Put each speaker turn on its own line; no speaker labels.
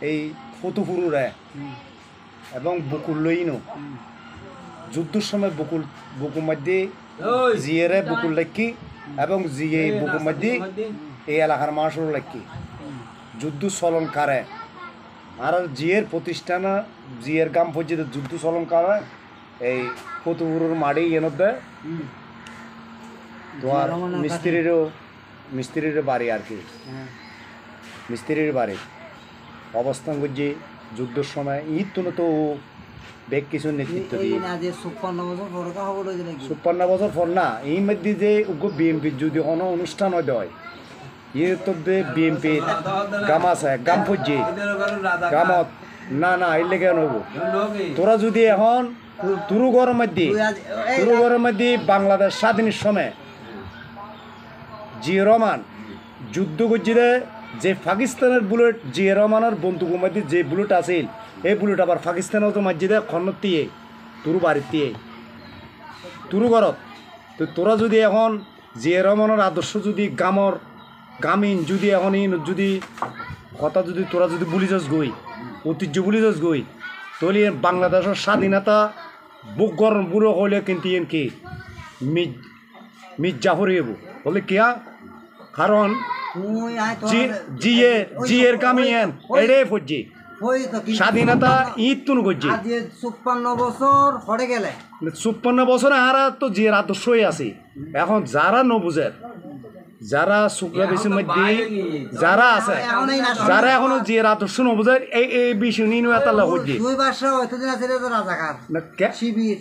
এই ফতুফুরুরে এবং বকুল লইনো যুদ্ধের সময় বকুল মধ্যে জিয়েরে বকুল লেখি এবং জিয়ে বকুল মধ্যে এই এলাকার মানুষের লেখি যুদ্ধ চলন কারে আর জিয়ের প্রতিষ্ঠান জিয়ের গাম পর্যন্ত যুদ্ধ চলন কারে এই ফতুফুরুর মাড়ি এনে দেয় তোমার মিস্ত্রিরও বাড়ি আর কি মিস্ত্রির বাড়ি অবস্থান করছে যুদ্ধের সময় ঈদ তো বেগ কিছু নেতৃত্ব দিয়ে 56 বছর পর না এই মধ্যে যে বিএনপির যদি কোনো অনুষ্ঠান হয় ইয়ে তো বিএনপির গাম আছে গাম পড়ছে গামত না এই লেগে নেব তোরা যদি এখন তুরু ঘরের মধ্যে বাংলাদেশ স্বাধীনের সময় জিয়া রহমান যুদ্ধ করছিল যে পাকিস্তানের বুলেট জিয়া রহমানের বন্দুকের মধ্যে যে বুলেট আছিল এই বুলেট আবার পাকিস্তানের তো মাঝে খন্নত দিয়ে তোর বাড়ির দিয়ে তোর ঘরত তো তোরা যদি এখন জিয়া রহমানের আদর্শ যদি গামিন যদি এখন যদি কথা যদি তোরা যদি বলি যাস গই ঐতিহ্য বলি যাস গই তাহলে বাংলাদেশের স্বাধীনতা বুক গরম বুড়ো হইলে কিন্তু কি মির্জাফর হইব বলে কিয়া কারণ জিয়ের কামি এড়ে পড়ছে স্বাধীনতা ঈদ তুন করছে
56 বছর হরে গেলে
56 বছর আর তো জিয়ের আদর্শই আছে এখন যারা নবুঝে যারা শুক্লা বেশির মধ্যে যারা আছে যারা এখনো জিয়ের আদর্শ নবুঝে এই বিষয় নিয়ে এত লাভ হচ্ছে
2 বছর হয়তো দিন আছে রাজাকার শিবির